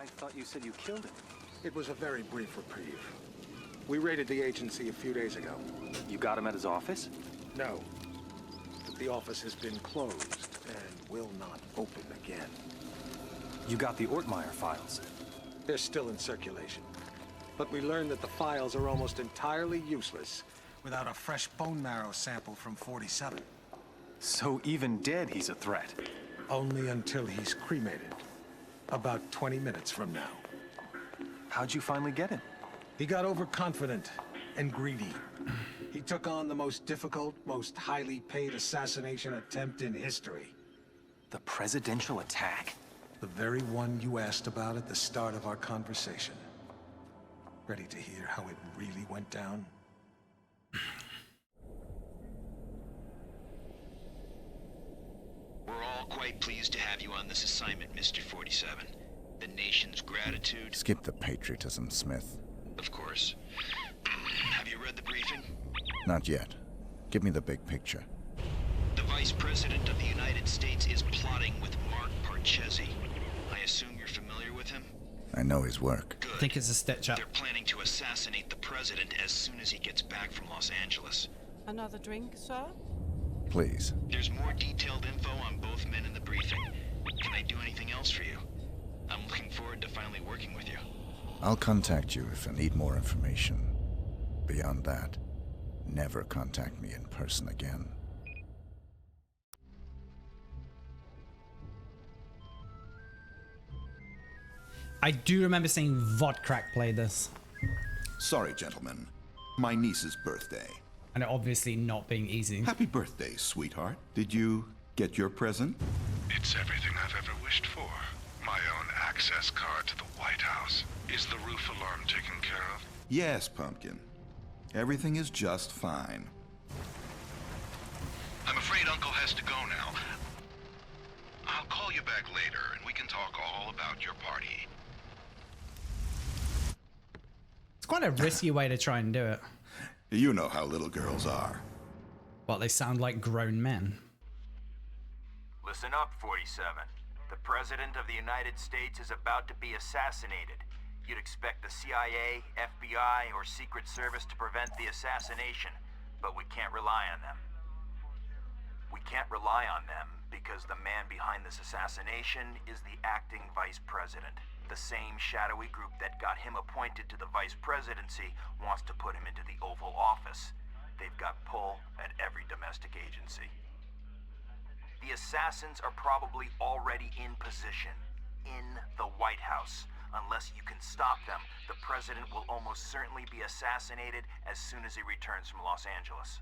thought you said you killed him. It was a very brief reprieve. We raided the agency a few days ago. You got him at his office? No. But the office has been closed and will not open again. You got the Ortmeyer files? They're still in circulation. But we learned that the files are almost entirely useless without a fresh bone marrow sample from 47. So even dead, he's a threat. Only until he's cremated. About 20 minutes from now. How'd you finally get him? He got overconfident and greedy. He took on the most difficult, most highly paid assassination attempt in history. The presidential attack? The very one you asked about at the start of our conversation. Ready to hear how it really went down? We're all quite pleased to have you on this assignment, Mr. 47. The nation's gratitude... Skip the patriotism, Smith. Of course. Have you read the briefing? Not yet. Give me the big picture. The Vice President of the United States is plotting with Mark Parchesi. I assume you're familiar with him? I know his work. Good. I think it's a stitch up. They're planning to assassinate the president as soon as he gets back from Los Angeles. Another drink, sir? Please. There's more detailed info on both men in the briefing. Can I do anything else for you? I'm looking forward to finally working with you. I'll contact you if I need more information. Beyond that, never contact me in person again. I do remember seeing Vodcrack play this. Sorry, gentlemen. My niece's birthday. And it obviously not being easy. Happy birthday, sweetheart. Did you get your present? It's everything I've ever wished for. My own access card to the White House. Is the roof alarm taken care of? Yes, Pumpkin. Everything is just fine. I'm afraid Uncle has to go now. I'll call you back later and we can talk all about your party. It's quite a risky way to try and do it. You know how little girls are. Well, they sound like grown men. Listen up, 47. The President of the United States is about to be assassinated. You'd expect the CIA, FBI, or Secret Service to prevent the assassination, but we can't rely on them. We can't rely on them because the man behind this assassination is the acting Vice President. The same shadowy group that got him appointed to the Vice Presidency wants to put him into the Oval Office. They've got pull at every domestic agency. The assassins are probably already in position, in the White House. Unless you can stop them, the president will almost certainly be assassinated as soon as he returns from Los Angeles.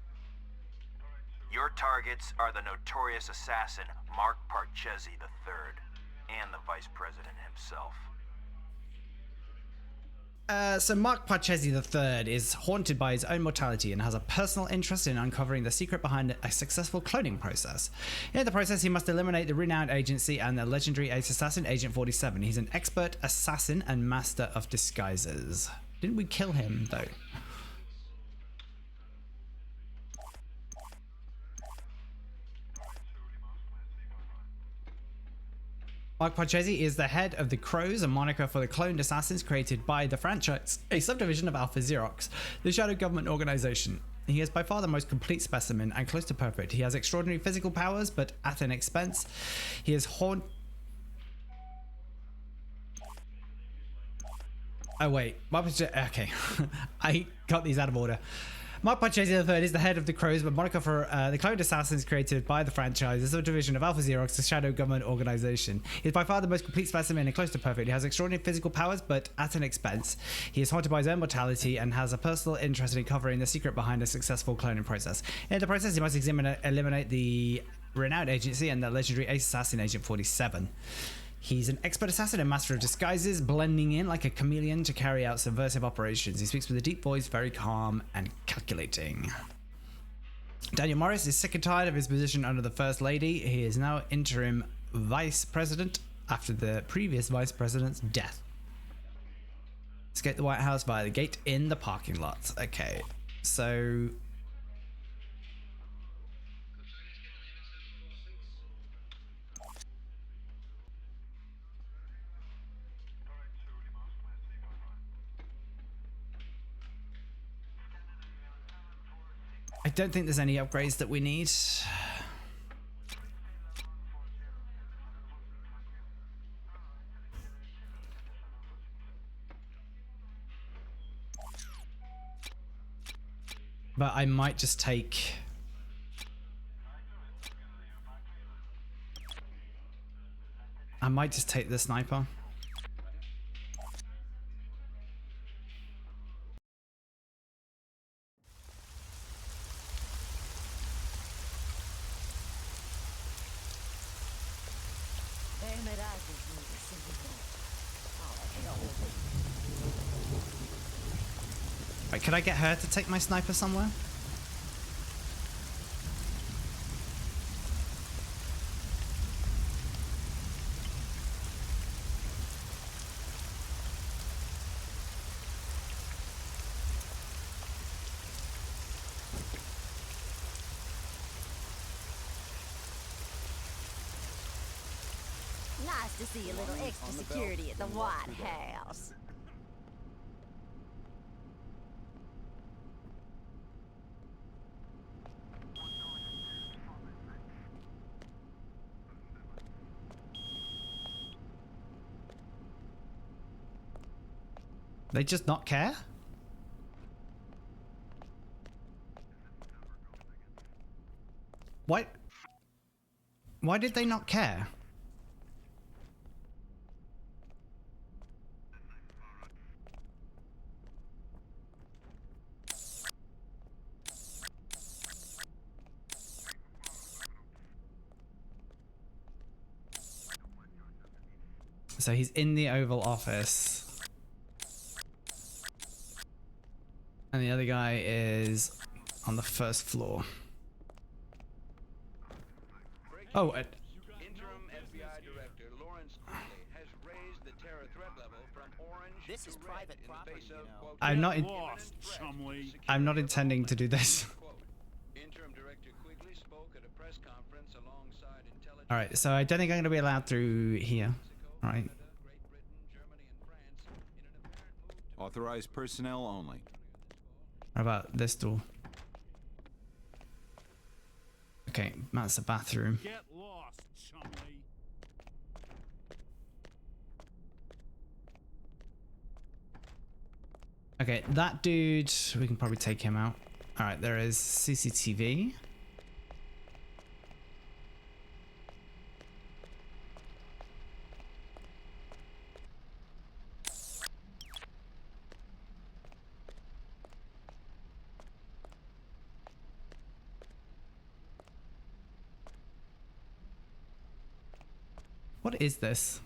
Your targets are the notorious assassin, Mark Parchesi III, and the Vice President himself. So Mark Parchesi III is haunted by his own mortality and has a personal interest in uncovering the secret behind a successful cloning process. In the process, he must eliminate the renowned agency and the legendary ace assassin, Agent 47. He's an expert assassin and master of disguises. Didn't we kill him, though? Mark Parchesi is the head of the Crows, a moniker for the cloned assassins created by the franchise, a subdivision of Alpha Xerox, the shadow government organization. He is by far the most complete specimen and close to perfect. He has extraordinary physical powers, but at an expense. He is Oh wait, okay. I got these out of order. Mark Parchesi III is the head of the Crows, but moniker for the cloned assassins created by the franchise, a subdivision of Alpha Xerox, the shadow government organization. He is by far the most complete specimen and close to perfect. He has extraordinary physical powers, but at an expense. He is haunted by his own mortality and has a personal interest in uncovering the secret behind a successful cloning process. In the process, he must eliminate the renowned agency and the legendary ace assassin, Agent 47. He's an expert assassin and master of disguises, blending in like a chameleon to carry out subversive operations. He speaks with a deep voice, very calm and calculating. Daniel Morris is sick and tired of his position under the First Lady. He is now interim vice president after the previous vice president's death. Escape the White House via the gate in the parking lot. Okay, so... don't think there's any upgrades that we need. But I might just take... the sniper. Wait, could I get her to take my sniper somewhere? Nice to see a little extra security at the White House. They just not care? Why? Why did they not care? So he's in the Oval Office. And the other guy is on the first floor. Oh, Interim FBI Director Lawrence Quigley has raised the terror threat level from orange to red in the face of, quote, I'm not intending to do this. Interim Director Quigley spoke at a press conference alongside intelligence. All right, so I don't think I'm going to be allowed through here. All right. Authorized personnel only. How about this door? Okay, that's the bathroom. Get lost, chumley. Okay, that dude, we can probably take him out. All right, there is CCTV. What is this?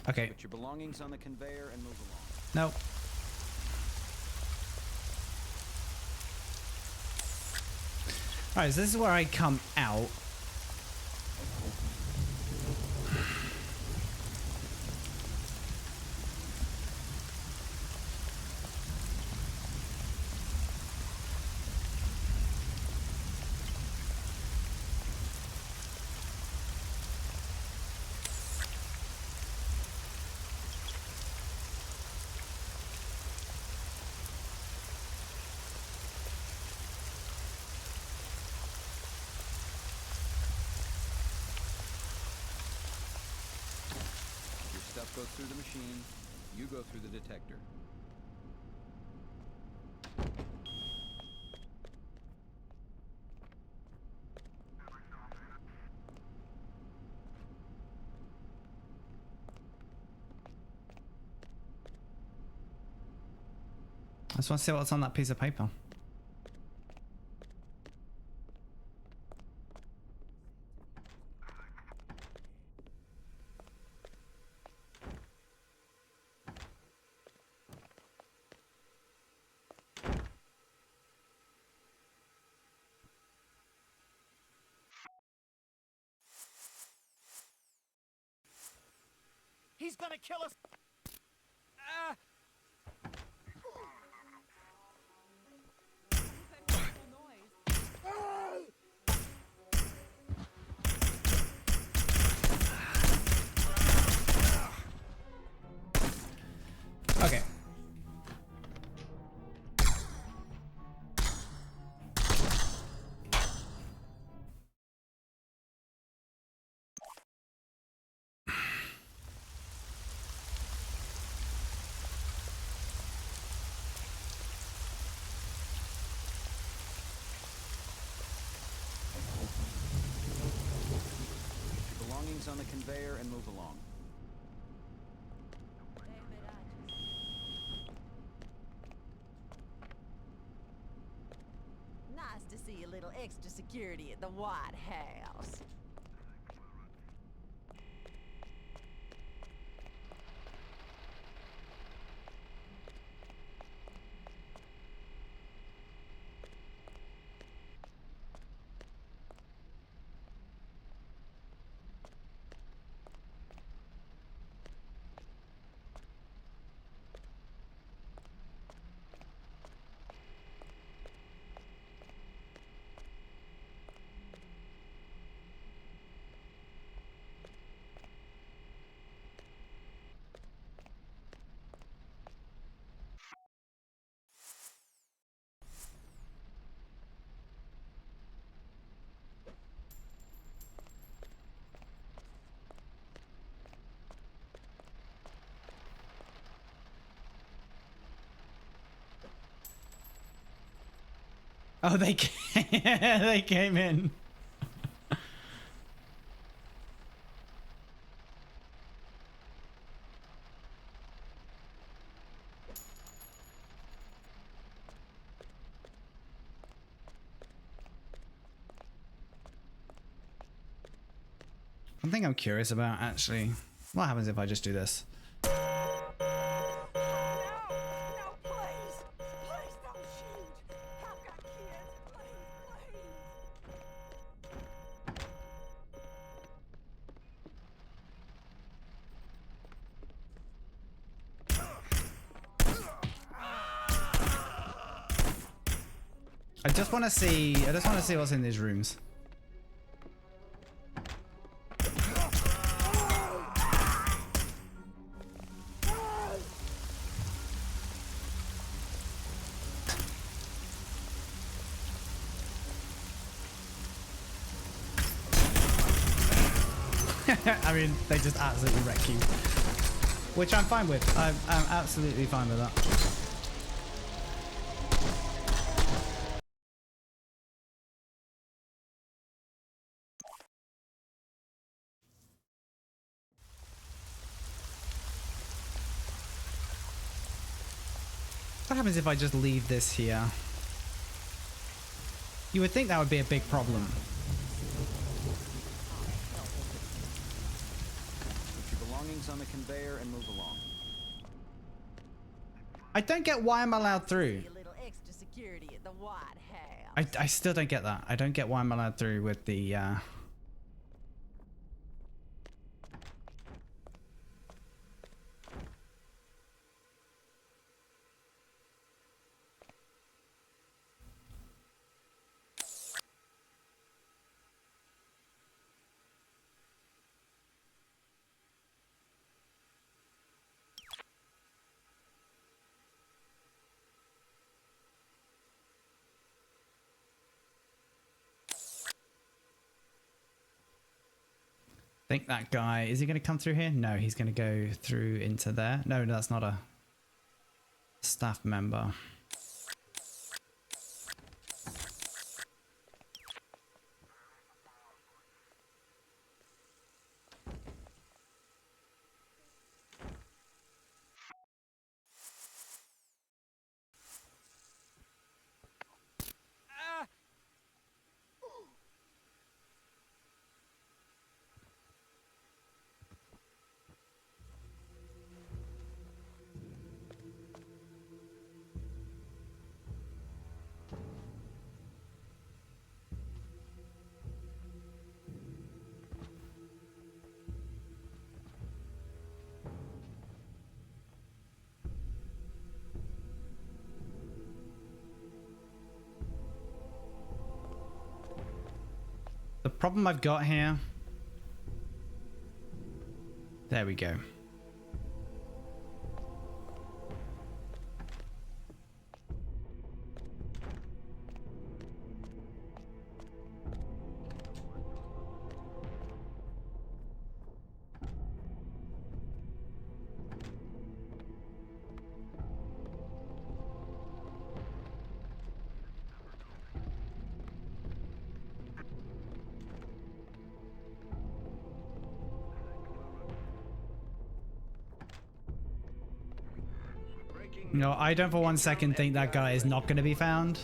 Okay. Put your belongings on the conveyor and move along. Nope. Alright, so this is where I come out. Stuff goes through the machine, you go through the detector. I just want to see what's on that piece of paper. He's gonna kill us! Okay. Belongings on the conveyor and move along. Nice to see a little extra security at the White House. Oh, they came, they came in. One thing I'm curious about, actually, what happens if I just do this? I just want to see what's in these rooms. I mean, they just absolutely wreck you. Which I'm fine with. I'm absolutely fine with that. What happens if I just leave this here? You would think that would be a big problem. Put your belongings on the conveyor and move along. I don't get why I'm allowed through. A little extra security at the White House. I still don't get that. I don't get why I'm allowed through with the I think that guy, is he going to come through here? No, he's going to go through into there. No, that's not a staff member. The problem I've got here... There we go. No, I don't for 1 second think that guy is not going to be found.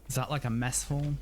Is that like a mess form?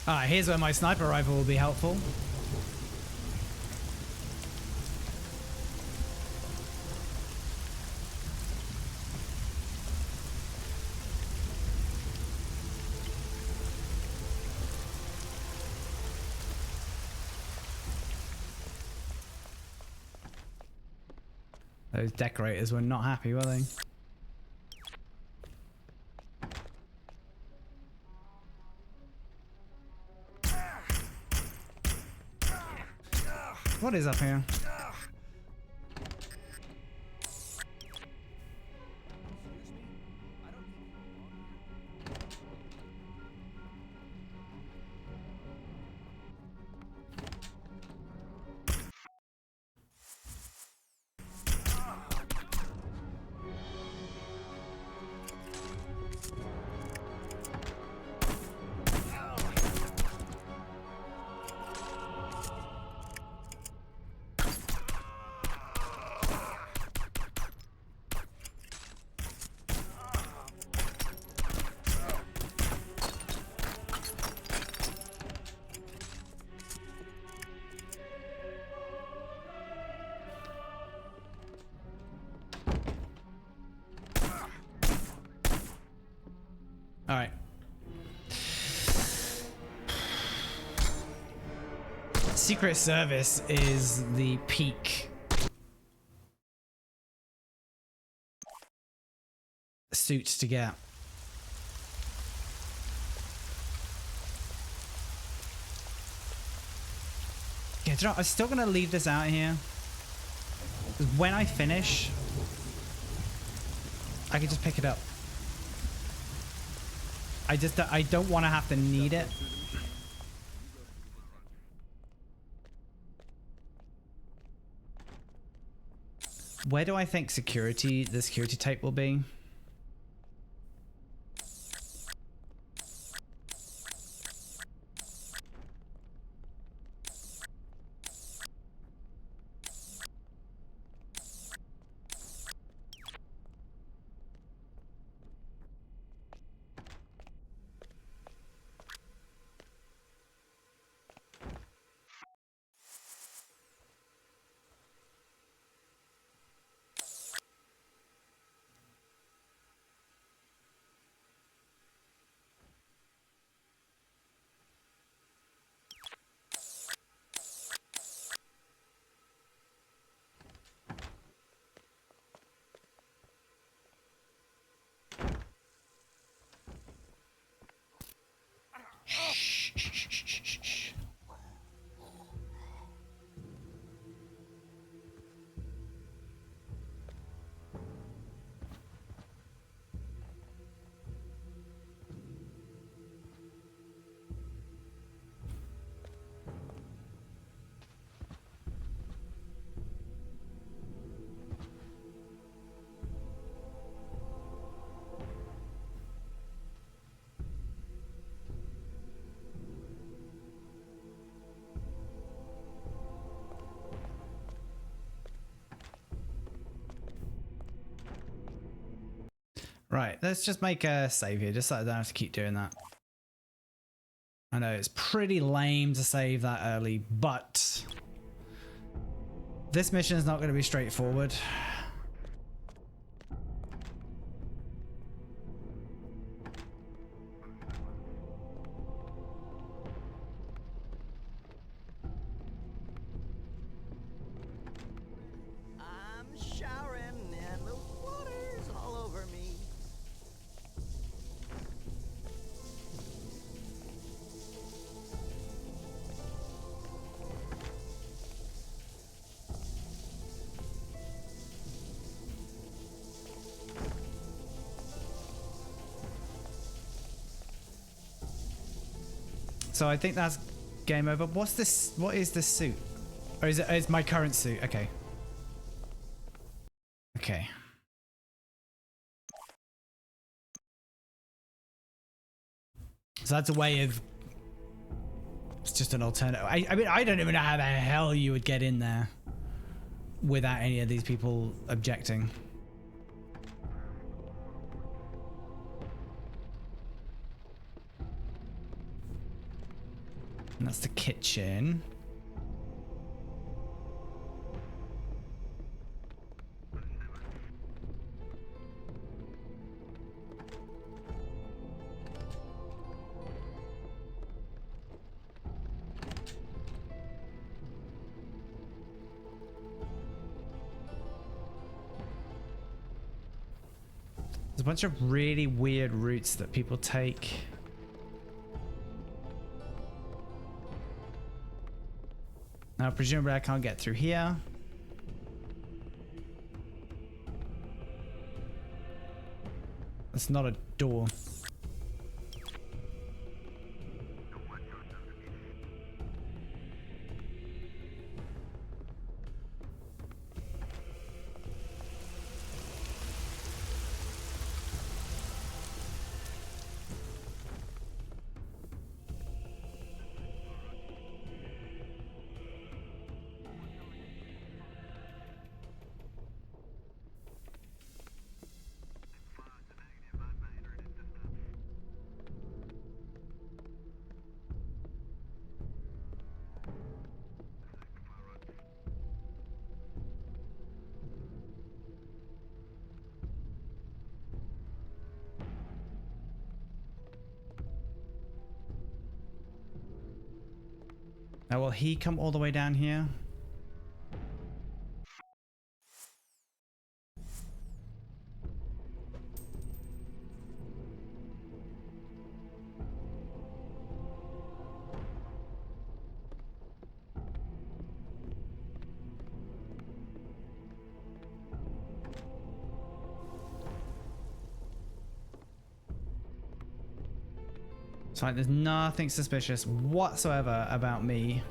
Alright, here's where my sniper rifle will be helpful. Those decorators were not happy, were they? What is up here? All right. Secret Service is the peak suit to get. Yeah, do you know, I'm still gonna leave this out here. When I finish, I can just pick it up. I don't want to have to need it. Where do I think the security tape will be? Shh. Right, let's just make a save here, just so I don't have to keep doing that. I know it's pretty lame to save that early, but this mission is not going to be straightforward. I'm showering and the water's all over me. So I think that's game over. What's this? What is this suit? Or is it? It's my current suit. Okay. Okay. So that's a way of. It's just an alternative. I mean, I don't even know how the hell you would get in there without any of these people objecting. And that's the kitchen. There's a bunch of really weird routes that people take. Now, presumably I can't get through here. That's not a door. Now, will he come all the way down here? It's fine, there's nothing suspicious whatsoever about me.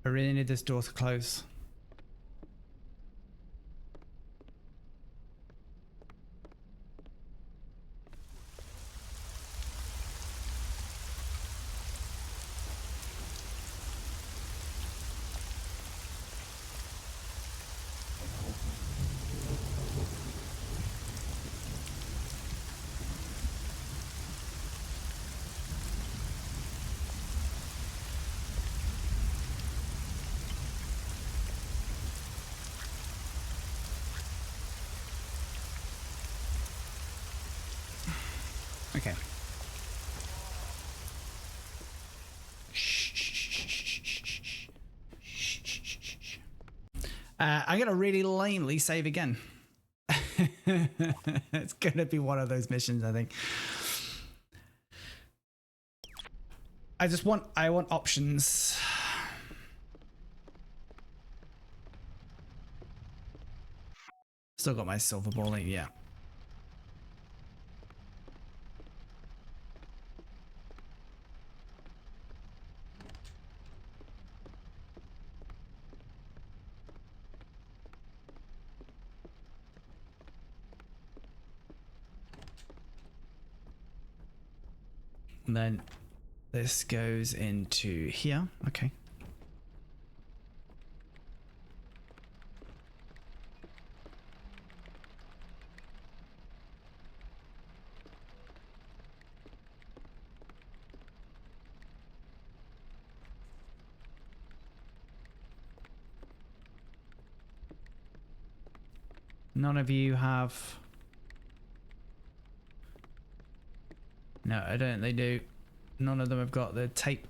I really need this door to close. Okay. I'm gonna really lamely save again. It's gonna be one of those missions, I think. I want options. Still got my silver balling, yeah. And then this goes into here. Okay. None of you have... No, I don't. They do. None of them have got the tape.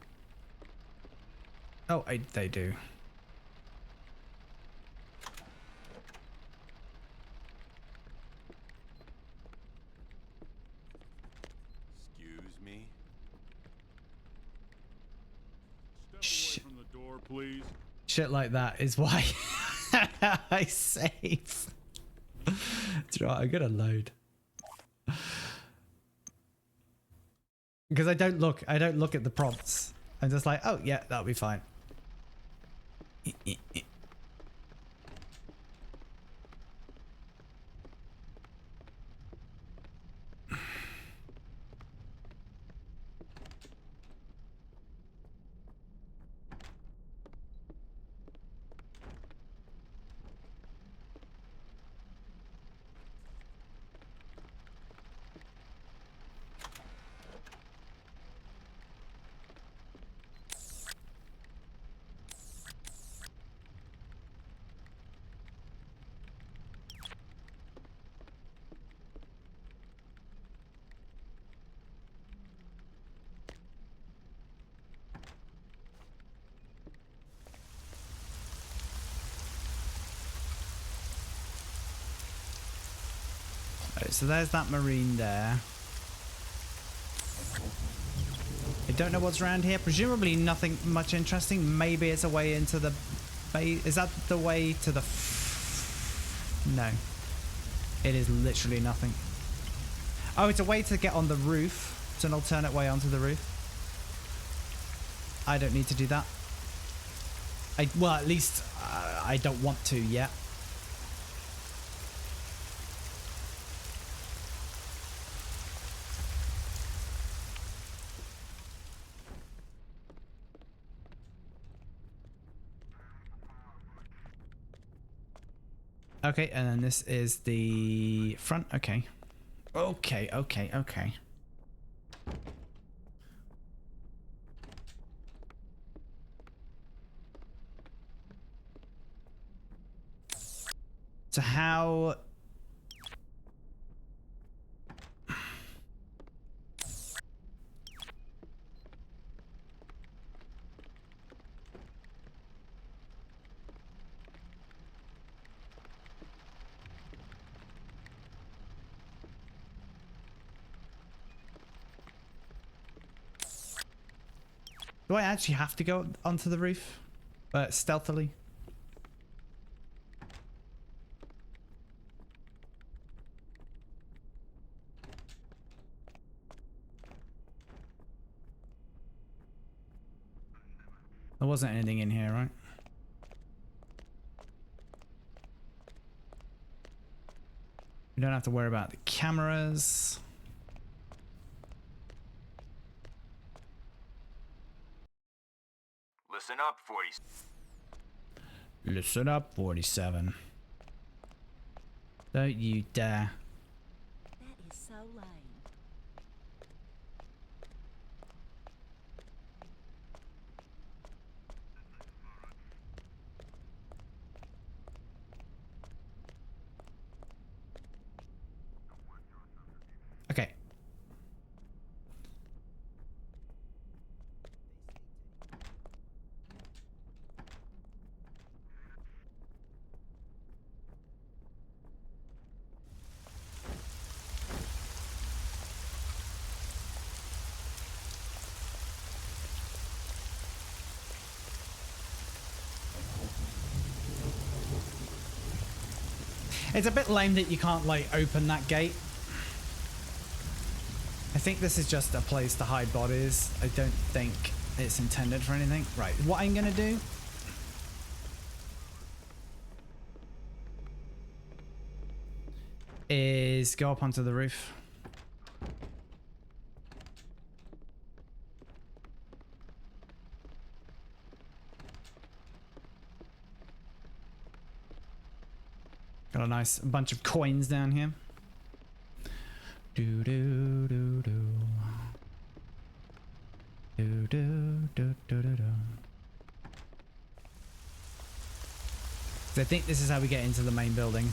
Oh, they do. Excuse me. Step away from the door, please. Shit like that is why I save. Do you know what? I'm gonna load. Because I don't look at the prompts. I'm just like, oh yeah, that'll be fine. So there's that marine there. I don't know what's around here. Presumably nothing much interesting. Maybe it's a way into the base. Is that the way to the... No. It is literally nothing. Oh, it's a way to get on the roof. It's an alternate way onto the roof. I don't need to do that. Well, at least I don't want to yet. Okay, and then this is the front. Okay. Okay. So how... Do I actually have to go onto the roof? Stealthily? There wasn't anything in here, right? We don't have to worry about the cameras. Listen up, 40. Listen up, 47. Don't you dare. That is so lame. Okay. It's a bit lame that you can't, like, open that gate. I think this is just a place to hide bodies. I don't think it's intended for anything. Right, what I'm gonna do is go up onto the roof. Got a nice bunch of coins down here. Do do do do. Do do do do do do. So I think this is how we get into the main building.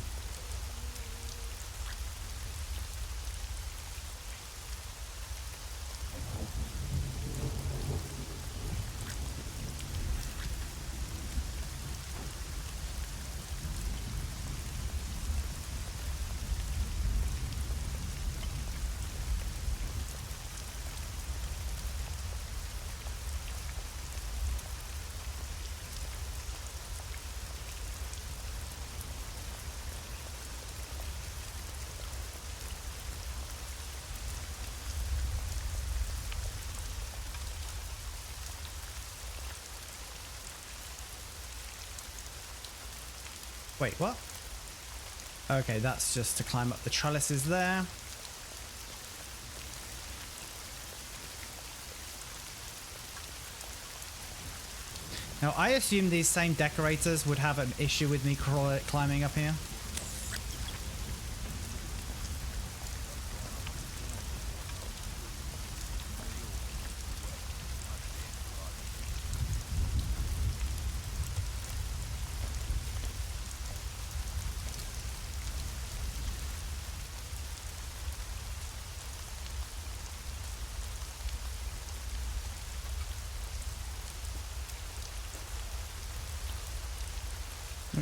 Wait, what? Okay, that's just to climb up the trellises there. Now, I assume these same decorators would have an issue with me climbing up here.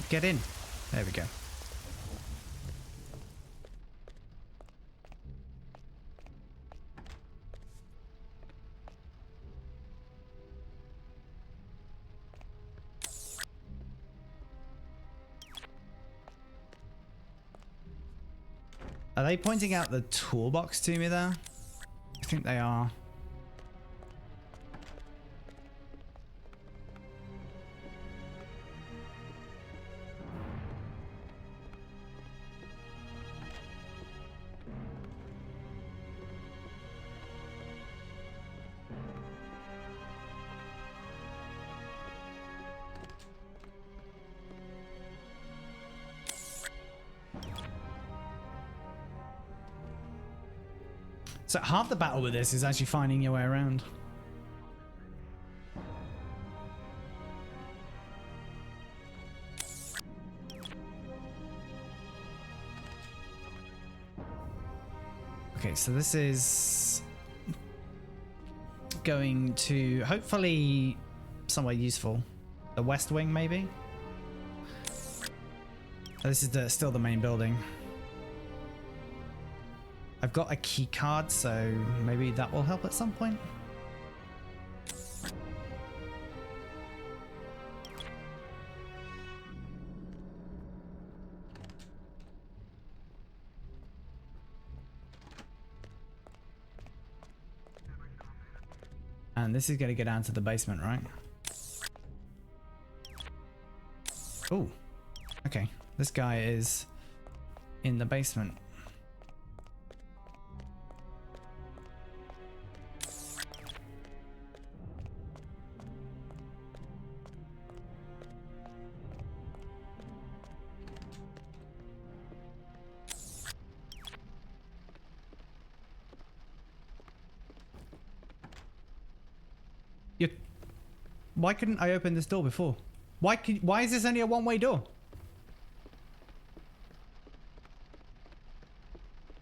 Get in. There we go. Are they pointing out the toolbox to me there? I think they are. So half the battle with this is actually finding your way around. Okay, so this is going to hopefully somewhere useful. The West Wing, maybe? Oh, this is still the main building. I've got a key card, so maybe that will help at some point. And this is going to go down to the basement, right? Oh, okay. This guy is in the basement. Why couldn't I open this door before? Why is this only a one-way door?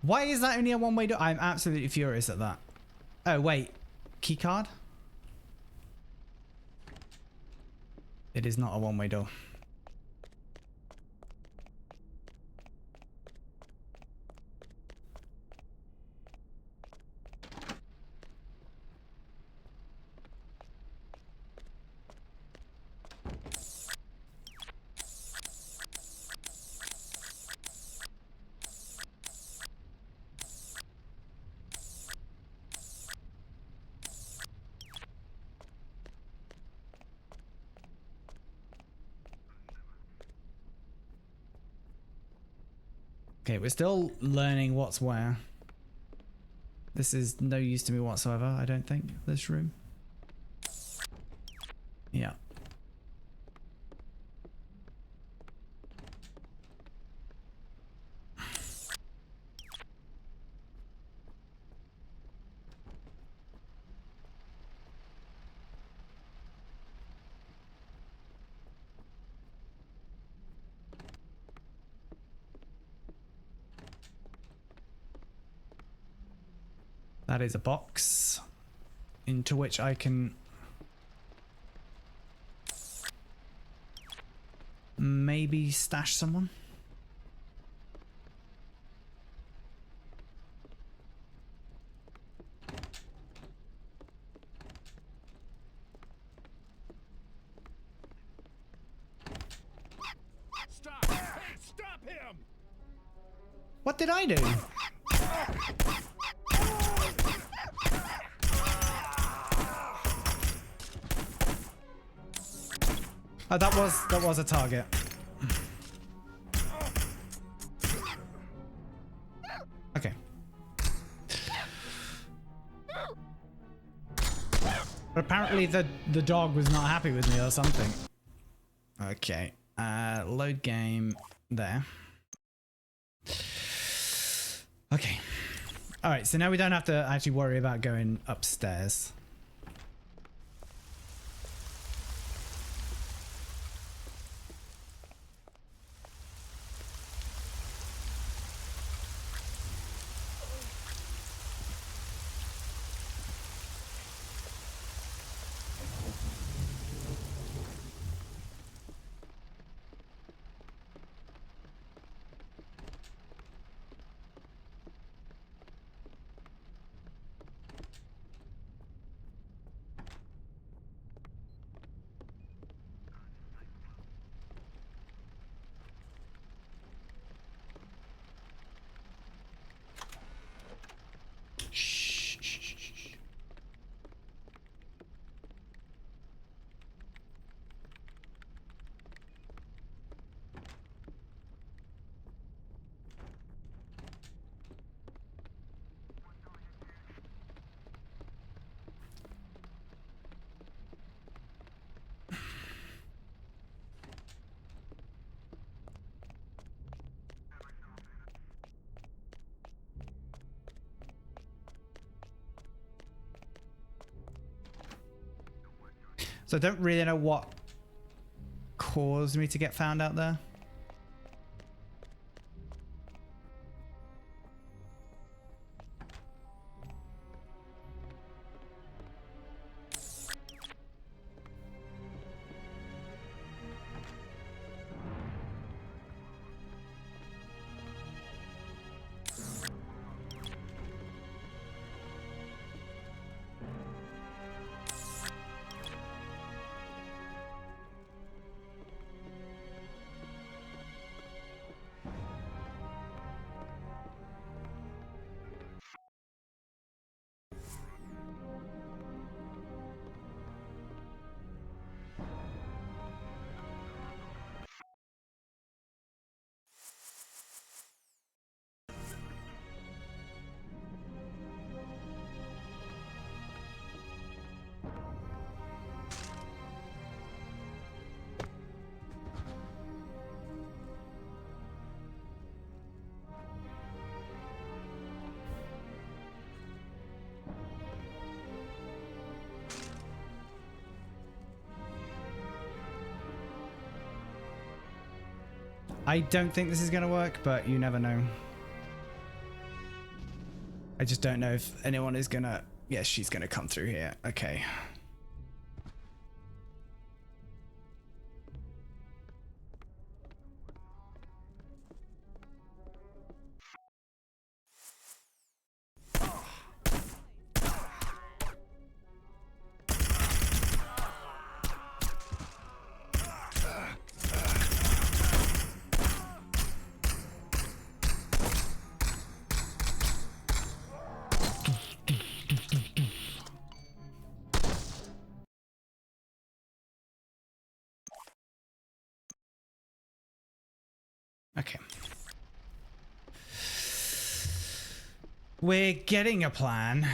Why is that only a one-way door? I'm absolutely furious at that. Oh, wait. Key card? It is not a one-way door. Okay, we're still learning what's where. This is no use to me whatsoever, I don't think, this room. Yeah. That is a box into which I can maybe stash someone. Stop! Hey, stop him! What did I do? Oh, that was a target. Okay. But apparently the dog was not happy with me or something. Okay. Load game there. Okay. All right, so now we don't have to actually worry about going upstairs. So I don't really know what caused me to get found out there. I don't think this is going to work, but you never know. I just don't know if anyone is going to... Yeah, she's going to come through here. Okay. Okay. We're getting a plan.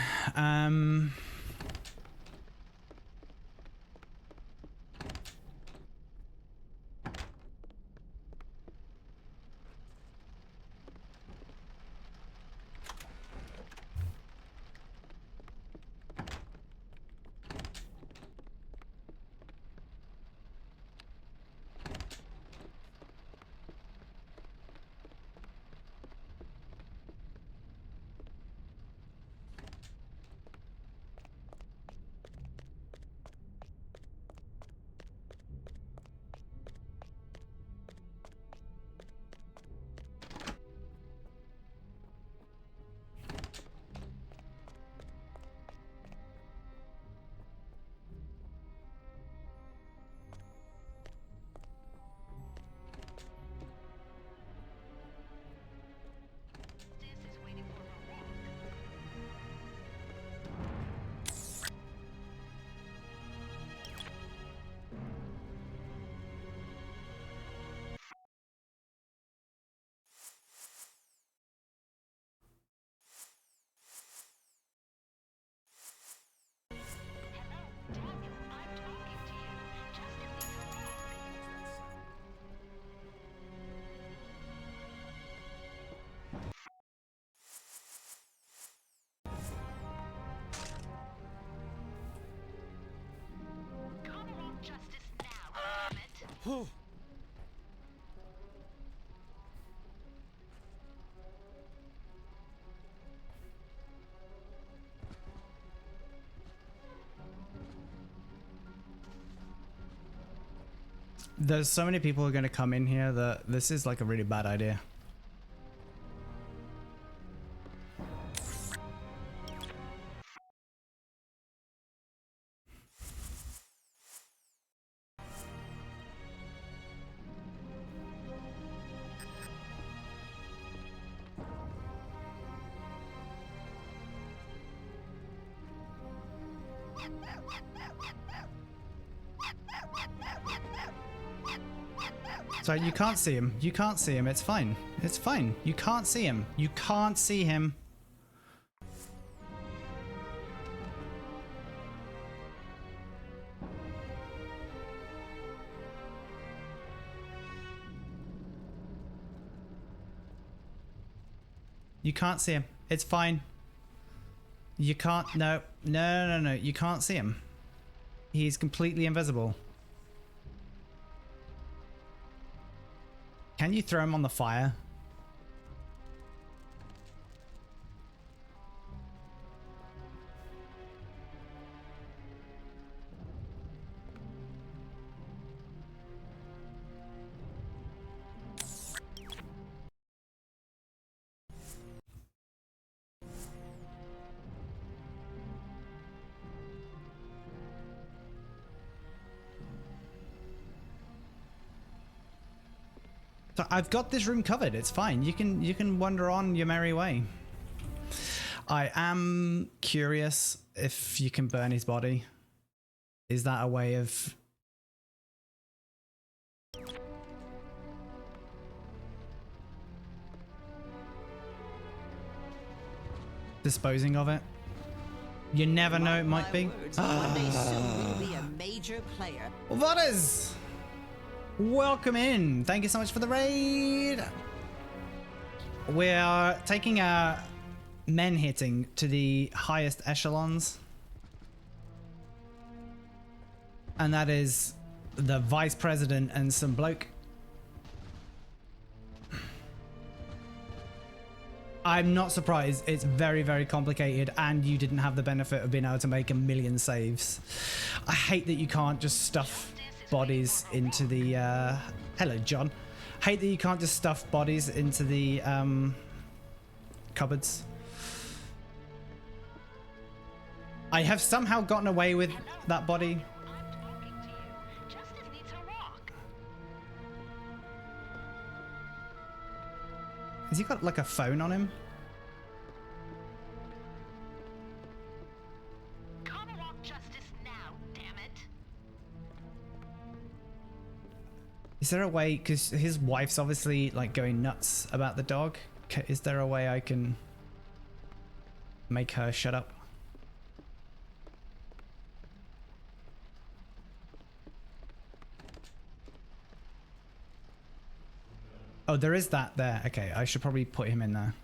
There's so many people who are going to come in here that this is like a really bad idea. So you can't see him. You can't see him. It's fine. It's fine. You can't see him. You can't see him. You can't see him. It's fine. You can't. No. No, no, no. You can't see him. He's completely invisible. Can you throw him on the fire? So I've got this room covered. It's fine. You can wander on your merry way. I am curious if you can burn his body. Is that a way of disposing of it? You never know, it might be. One day soon we'll be a major player. What is? Welcome in. Thank you so much for the raid. We are taking our men hitting to the highest echelons. And that is the vice president and some bloke. I'm not surprised. It's very, very complicated, and you didn't have the benefit of being able to make a million saves. I hate that you can't just stuff bodies into the... Hello, John. Hate that you can't just stuff bodies into the cupboards. I have somehow gotten away with that body. Has he got like a phone on him? Is there a way, because his wife's obviously like going nuts about the dog. Is there a way I can make her shut up? Oh, there is that there. Okay, I should probably put him in there.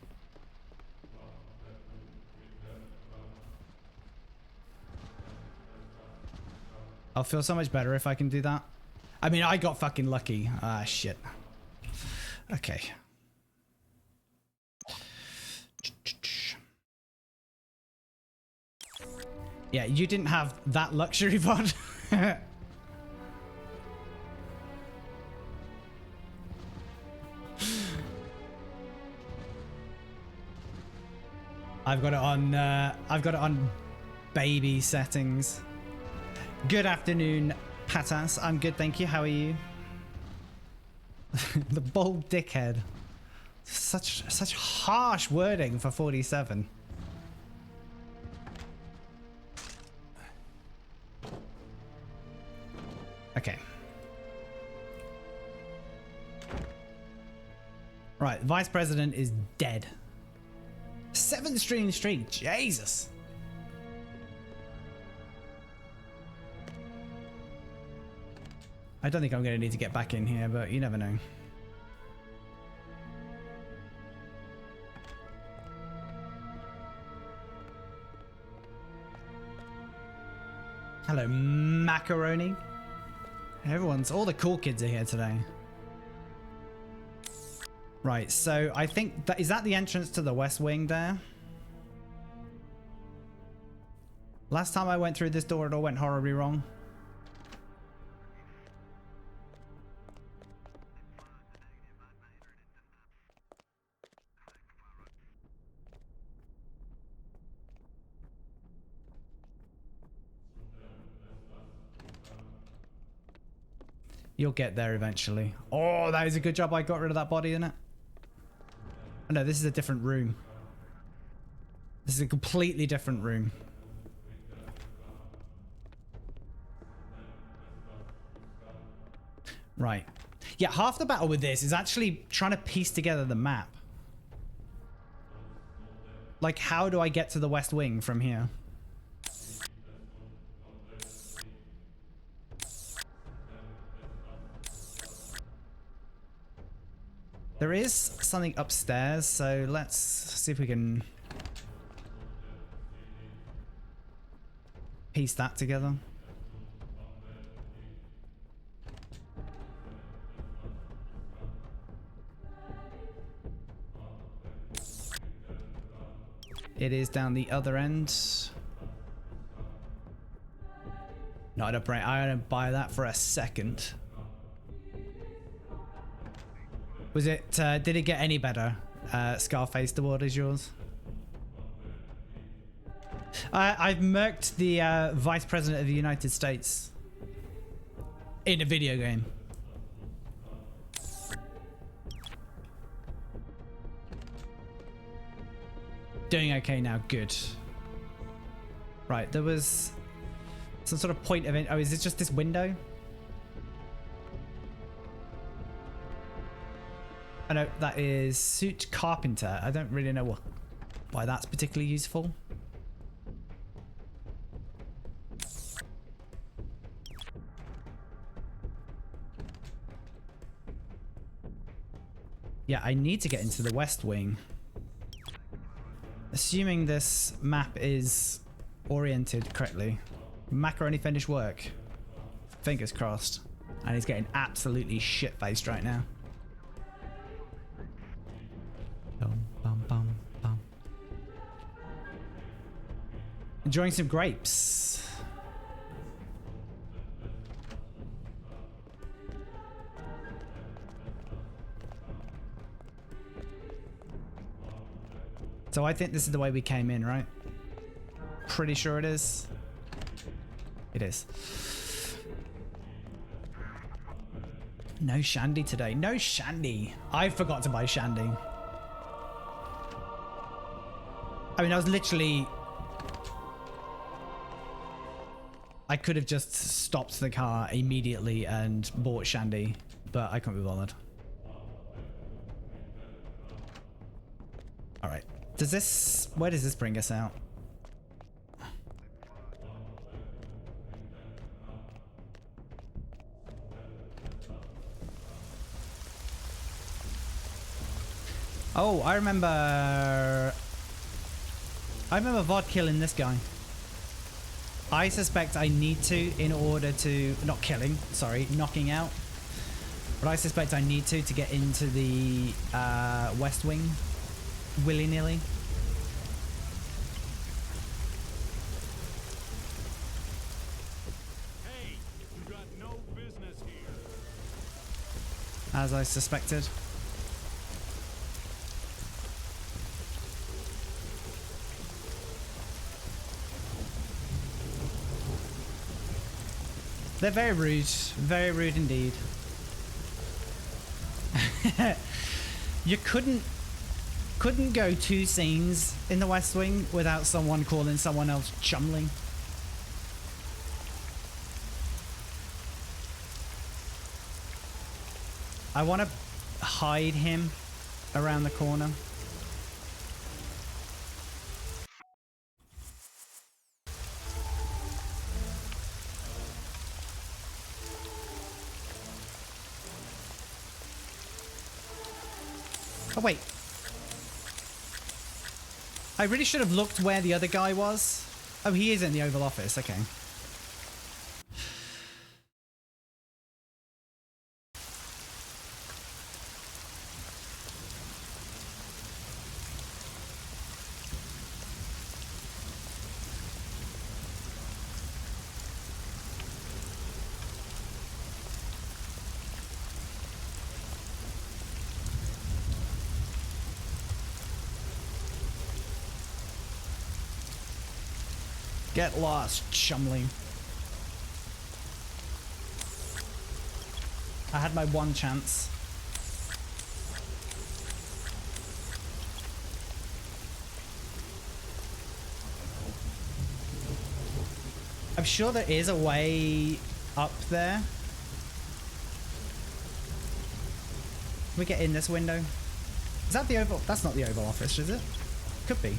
I'll feel so much better if I can do that. I mean, I got fucking lucky. Ah, shit. Okay. Yeah, you didn't have that luxury pod. I've got it on baby settings. Good afternoon, Patas. I'm good, thank you. How are you? The bold dickhead. Such harsh wording for 47. Okay. Right, Vice President is dead. 7 stream streak, Jesus. I don't think I'm going to need to get back in here, but you never know. Hello, Macaroni. All the cool kids are here today. Right, so I think is that the entrance to the West Wing there? Last time I went through this door, it all went horribly wrong. You'll get there eventually. Oh, that is a good job I got rid of that body, isn't it? Oh, no, this is a different room. This is a completely different room. Right. Yeah, half the battle with this is actually trying to piece together the map. Like, how do I get to the West Wing from here? There is something upstairs, so let's see if we can piece that together. It is down the other end. No, I don't buy that for a second. Was it, did it get any better? Scarface, the world is yours. I've murked the Vice President of the United States in a video game. Doing okay now, good. Right, there was some sort of point of it. Oh, is it just this window? I know that is suit carpenter. I don't really know why that's particularly useful. Yeah, I need to get into the West Wing. Assuming this map is oriented correctly. Macaroni finished work. Fingers crossed. And he's getting absolutely shit-faced right now. Bum, bum, bum. Enjoying some grapes. So I think this is the way we came in, right? Pretty sure it is. It is. No shandy today. No shandy. I forgot to buy shandy. I mean, I was literally... I could have just stopped the car immediately and bought shandy, but I couldn't be bothered. All right. Does this... Where does this bring us out? Oh, I remember VOD killing this guy. I suspect I need to in order to... Not killing, sorry, knocking out. But I suspect I need to get into the West Wing willy-nilly. Hey, you got no business here. As I suspected. They're very rude indeed. You couldn't go 2 scenes in the West Wing without someone calling someone else chumling. I want to hide him around the corner. Oh, wait. I really should have looked where the other guy was. Oh, he is in the Oval Office. Okay. Get lost, chumley. I had my one chance. I'm sure there is a way up there. Can we get in this window? Is that the Oval? That's not the Oval Office, is it? Could be.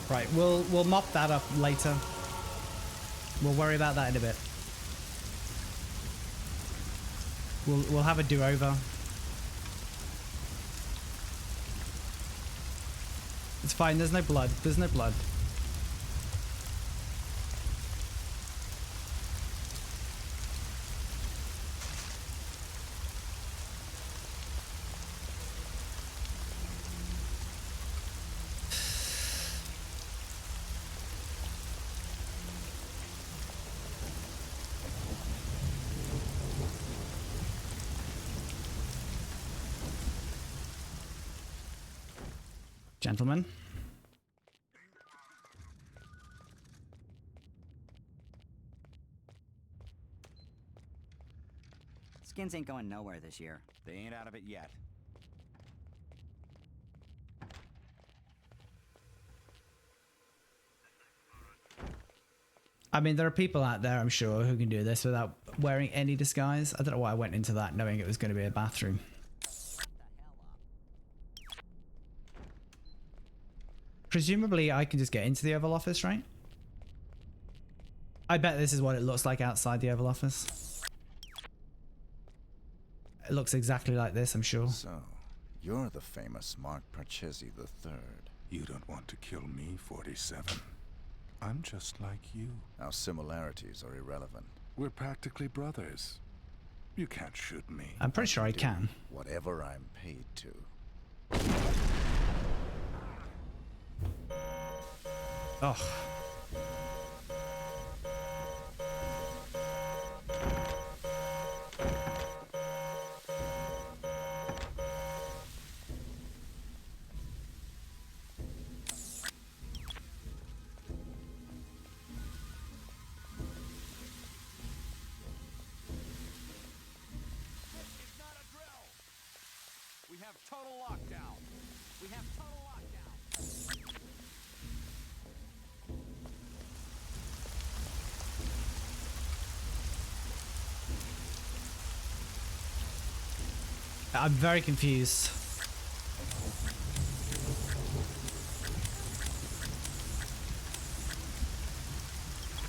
Right, we'll mop that up later. We'll worry about that in a bit. We'll have a do-over. It's fine, there's no blood. There's no blood. Gentlemen. Skins ain't going nowhere this year. They ain't out of it yet. I mean, there are people out there, I'm sure, who can do this without wearing any disguise. I don't know why I went into that knowing it was going to be a bathroom. Presumably I can just get into the Oval Office, right? I bet this is what it looks like outside the Oval Office. It looks exactly like this, I'm sure. So, you're the famous Mark Parchesi III. You don't want to kill me, 47. I'm just like you. Our similarities are irrelevant. We're practically brothers. You can't shoot me. I'm pretty sure I can. Whatever I'm paid to. Oh. We have total lockdown. We have total lockdown. I'm very confused.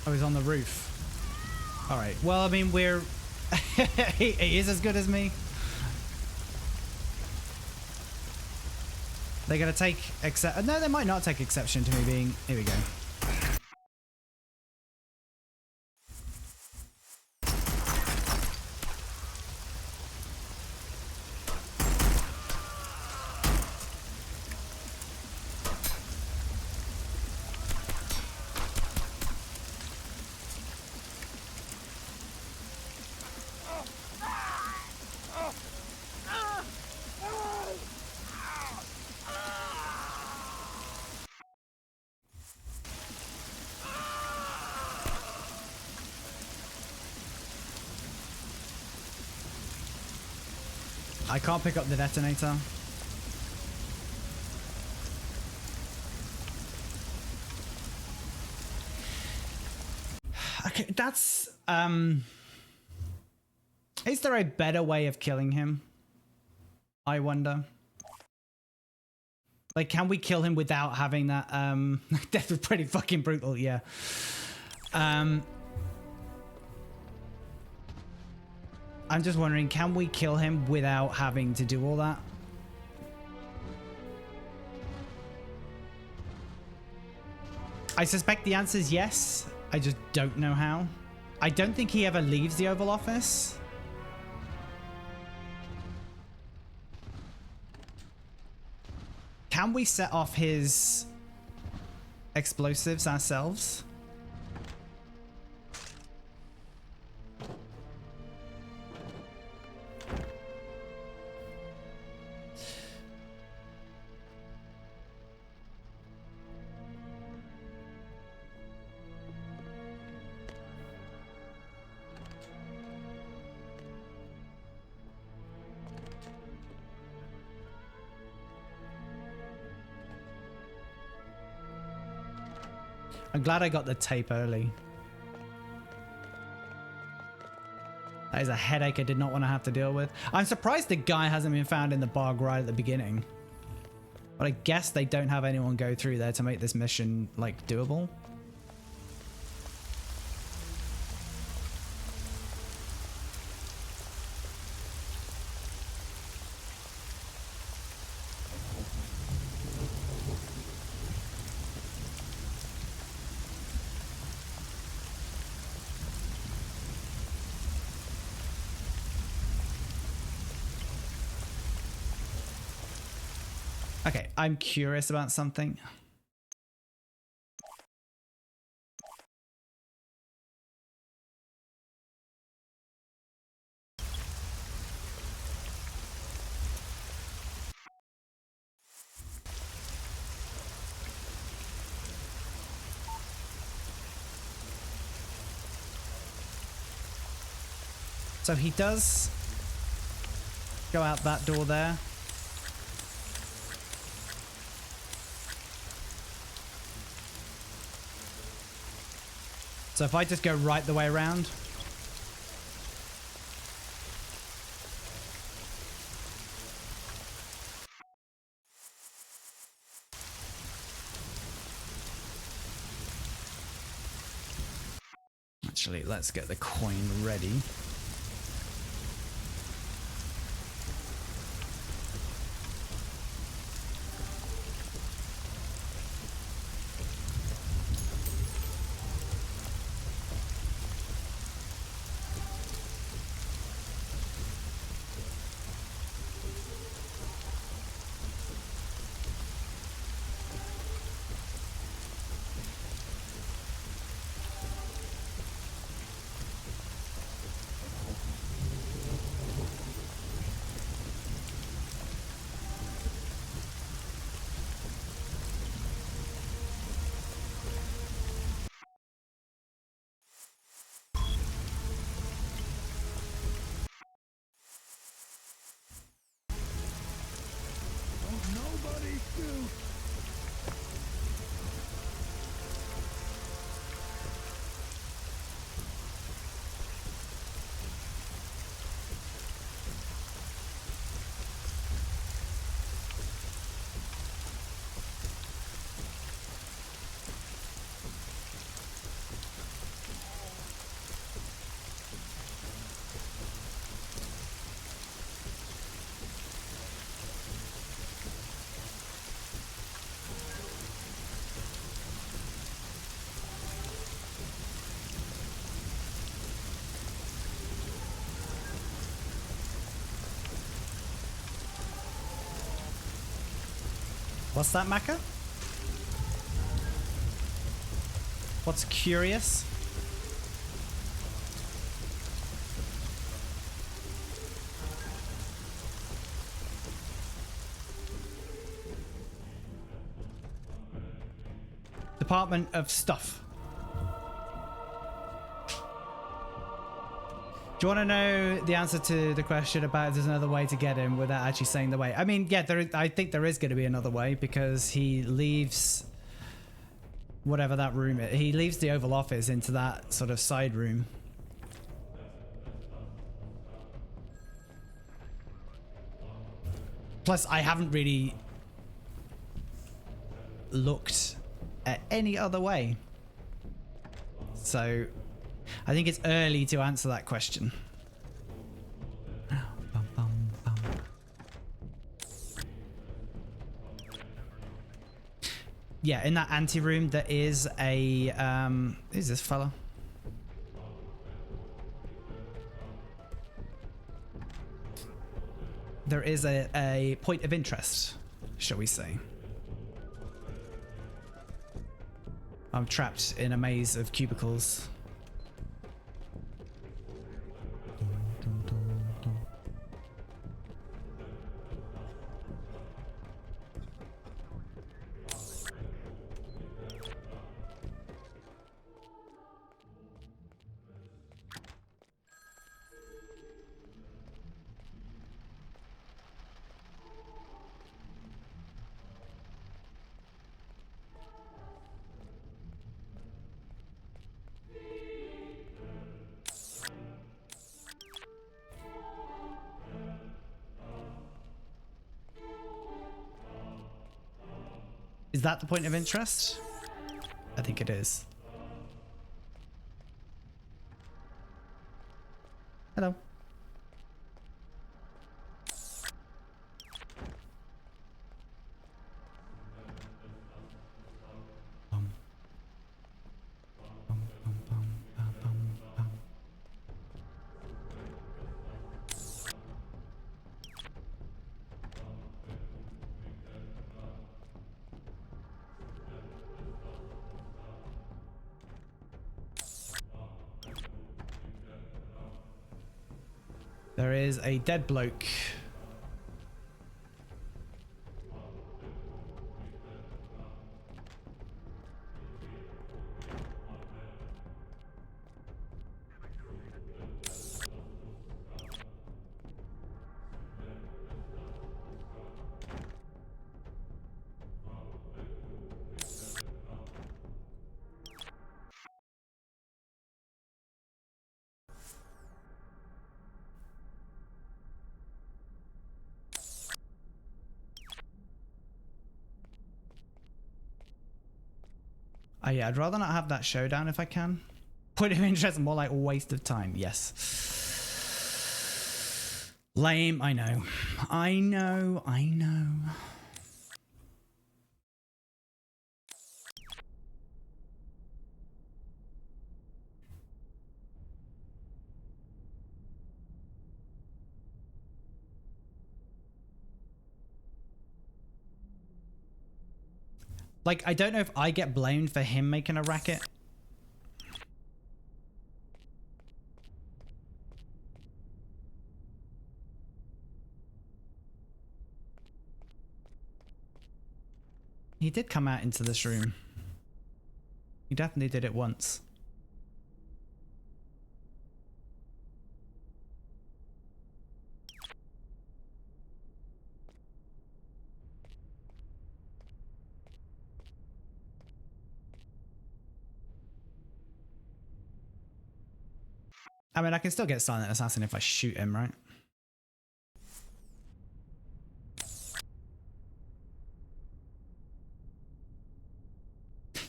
Oh, he's on the roof. All right. Well, I mean, we're... he is as good as me. They're going to take except... No, they might not take exception to me being... Here we go. I can't pick up the detonator. Okay, that's is there a better way of killing him? I wonder. Like, can we kill him without having that death was pretty fucking brutal, yeah. I'm just wondering, can we kill him without having to do all that? I suspect the answer is yes. I just don't know how. I don't think he ever leaves the Oval Office. Can we set off his explosives ourselves? I'm glad I got the tape early. That is a headache I did not want to have to deal with. I'm surprised the guy hasn't been found in the bog right at the beginning. But I guess they don't have anyone go through there to make this mission, like, doable. Okay, I'm curious about something. So he does go out that door there. So if I just go right the way around. Actually, let's get the coin ready. Nobody shoot! What's that, Maka? What's curious? Department of Stuff. Do you want to know the answer to the question about if there's another way to get him without actually saying the way? I mean, yeah, I think there is going to be another way because he leaves whatever that room is. He leaves the Oval Office into that sort of side room. Plus, I haven't really looked at any other way. So I think it's early to answer that question. Yeah, in that anteroom there is a who's this fella? There is a point of interest, shall we say. I'm trapped in a maze of cubicles. Is that the point of interest? I think it is. Hello. There is a dead bloke. Oh yeah, I'd rather not have that showdown if I can. Point of interest, more like a waste of time. Yes. Lame. I know. I know. I know. Like, I don't know if I get blamed for him making a racket. He did come out into this room. He definitely did it once. I mean, I can still get Silent Assassin if I shoot him, right?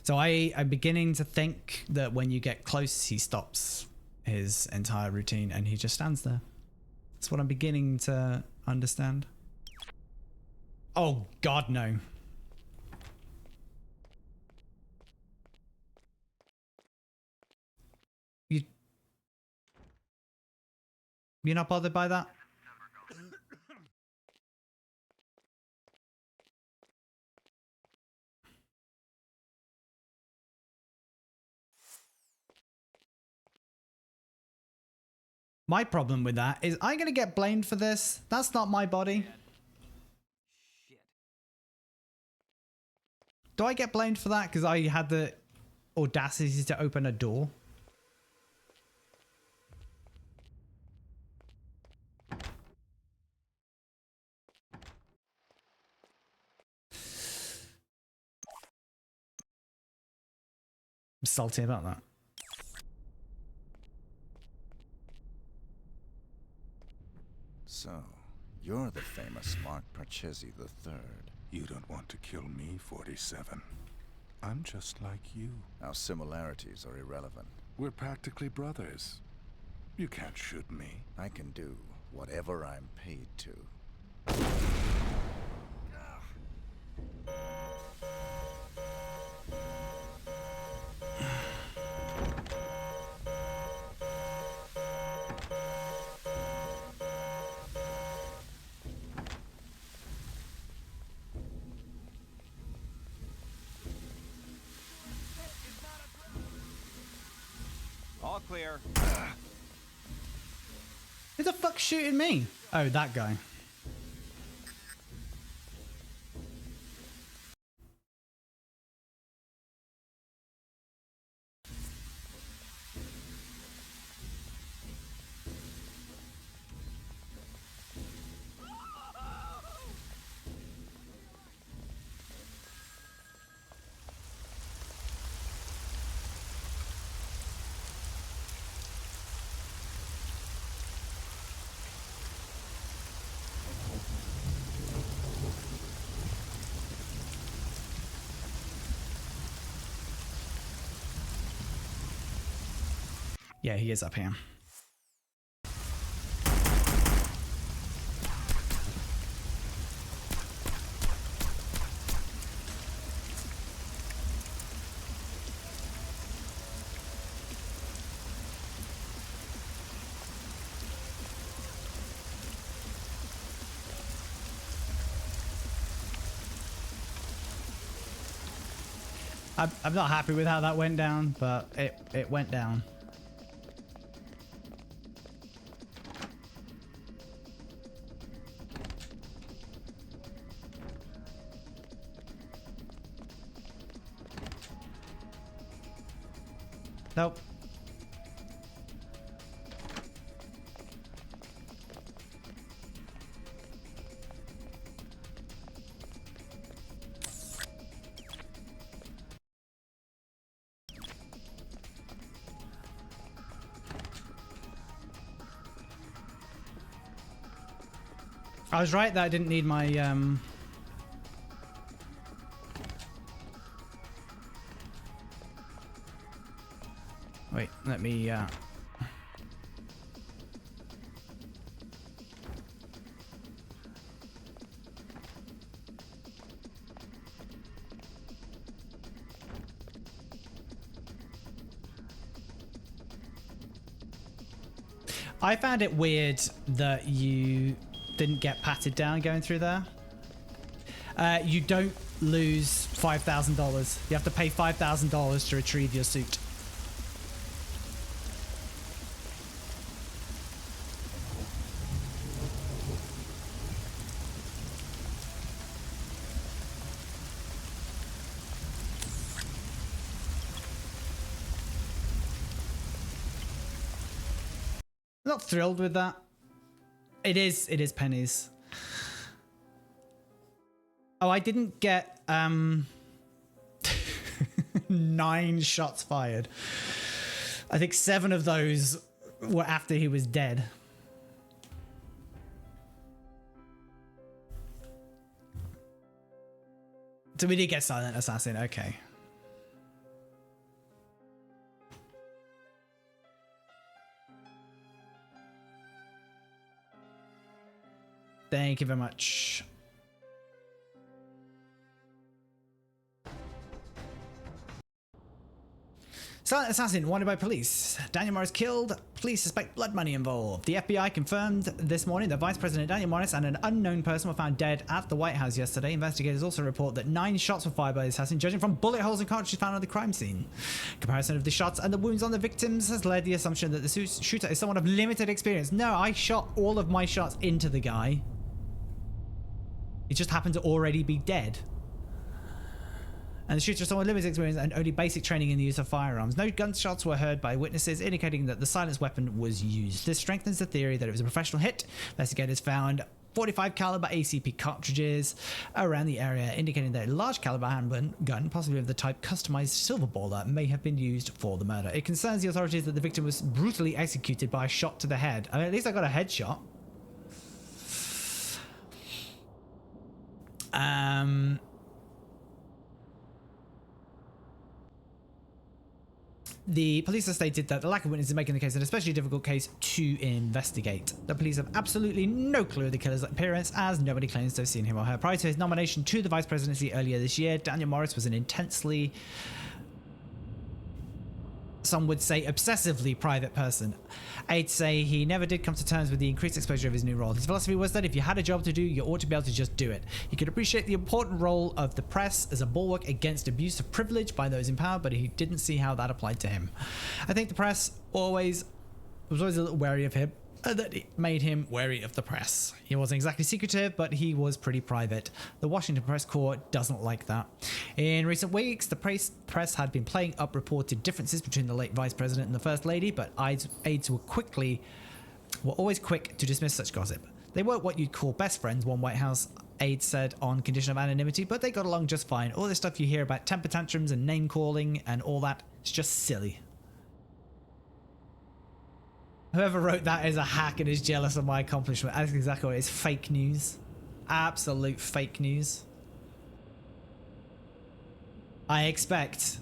So I'm beginning to think that when you get close, he stops his entire routine and he just stands there. That's what I'm beginning to understand. Oh, God, no. You're not bothered by that? My problem with that is I'm going to get blamed for this. That's not my body. Do I get blamed for that because I had the audacity to open a door? I'm salty about that. So, you're the famous Mark Parchesi III. You don't want to kill me, 47. I'm just like you. Our similarities are irrelevant. We're practically brothers. You can't shoot me. I can do whatever I'm paid to. All clear. Who the fuck's shooting me? Oh, that guy. Yeah, he is up here. I'm not happy with how that went down, but it went down. Nope. I was right that I didn't need my Wait, let me I found it weird that you didn't get patted down going through there. You don't lose $5,000. You have to pay $5,000 to retrieve your suit. Not thrilled with that. It is pennies. Oh, I didn't get 9 shots fired. I think 7 of those were after he was dead. So we did get silent assassin, okay. Thank you very much. Silent assassin wanted by police. Daniel Morris killed. Police suspect blood money involved. The FBI confirmed this morning that Vice President Daniel Morris and an unknown person were found dead at the White House yesterday. Investigators also report that 9 shots were fired by the assassin, judging from bullet holes and cartridges found on the crime scene. Comparison of the shots and the wounds on the victims has led the assumption that the shooter is someone of limited experience. No, I shot all of my shots into the guy. It just happened to already be dead. And the shooter is someone with limited experience and only basic training in the use of firearms. No gunshots were heard by witnesses, indicating that the silenced weapon was used. This strengthens the theory that it was a professional hit. Investigators found 45 caliber ACP cartridges around the area, indicating that a large caliber handgun, possibly of the type customized silver baller, may have been used for the murder. It concerns the authorities that the victim was brutally executed by a shot to the head. I mean, at least I got a headshot. The police have stated that the lack of witnesses is making the case an especially difficult case to investigate. The police have absolutely no clue of the killer's appearance, as nobody claims to have seen him or her. Prior to his nomination to the vice presidency earlier this year, Daniel Morris was an intensely, some would say obsessively, private person. I'd say he never did come to terms with the increased exposure of his new role. His philosophy was that if you had a job to do, you ought to be able to just do it. He could appreciate the important role of the press as a bulwark against abuse of privilege by those in power, but he didn't see how that applied to him. I think the press was always a little wary of him, and that it made him wary of the press. He wasn't exactly secretive, but he was pretty private. The Washington Press Corps doesn't like that. In recent weeks, the press had been playing up reported differences between the late Vice President and the First Lady, but aides were always quick to dismiss such gossip. They weren't what you'd call best friends, one White House aide said on condition of anonymity, but they got along just fine. All this stuff you hear about temper tantrums and name calling and all that, it's just silly. Whoever wrote that is a hack and is jealous of my accomplishment. That's exactly what it is. Fake news. Absolute fake news. I expect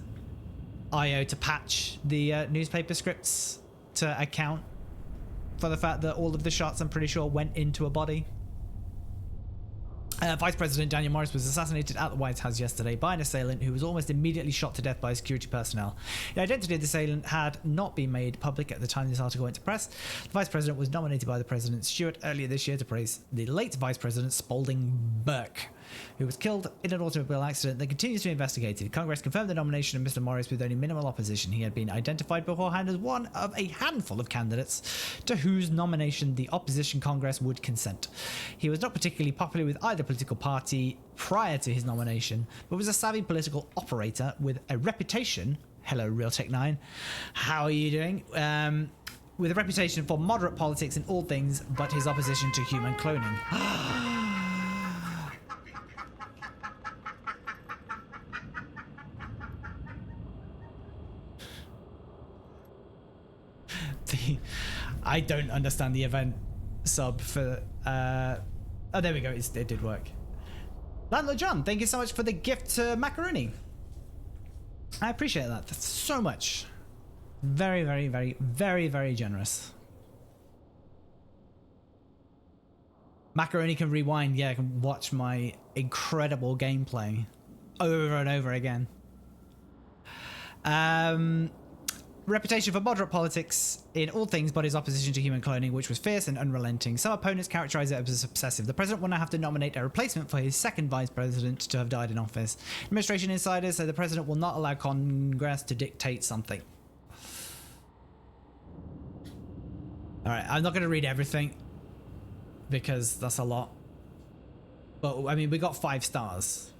IO to patch the newspaper scripts to account for the fact that all of the shots, I'm pretty sure, went into a body. Vice President Daniel Morris was assassinated at the White House yesterday by an assailant who was almost immediately shot to death by security personnel. The identity of the assailant had not been made public at the time this article went to press. The Vice President was nominated by the President Stewart earlier this year to praise the late Vice President Spalding Burke, who was killed in an automobile accident that continues to be investigated. Congress confirmed the nomination of Mr. Morris with only minimal opposition. He had been identified beforehand as one of a handful of candidates to whose nomination the opposition Congress would consent. He was not particularly popular with either political party prior to his nomination, but was a savvy political operator with a reputation. Hello, Realtek9. How are you doing? With a reputation for moderate politics in all things, but his opposition to human cloning. I don't understand the event sub for oh, there we go, it did work. Landlord John, thank you so much for the gift to macaroni. I appreciate that. That's so much. Very, very, very, very, very generous. Macaroni can rewind. Yeah, I can watch my incredible gameplay over and over again. Reputation for moderate politics in all things but his opposition to human cloning, which was fierce and unrelenting. Some opponents characterize it as obsessive. The president will now have to nominate a replacement for his second vice president to have died in office. Administration insiders say the president will not allow Congress to dictate something. Alright, I'm not going to read everything because that's a lot. But, I mean, we got 5 stars.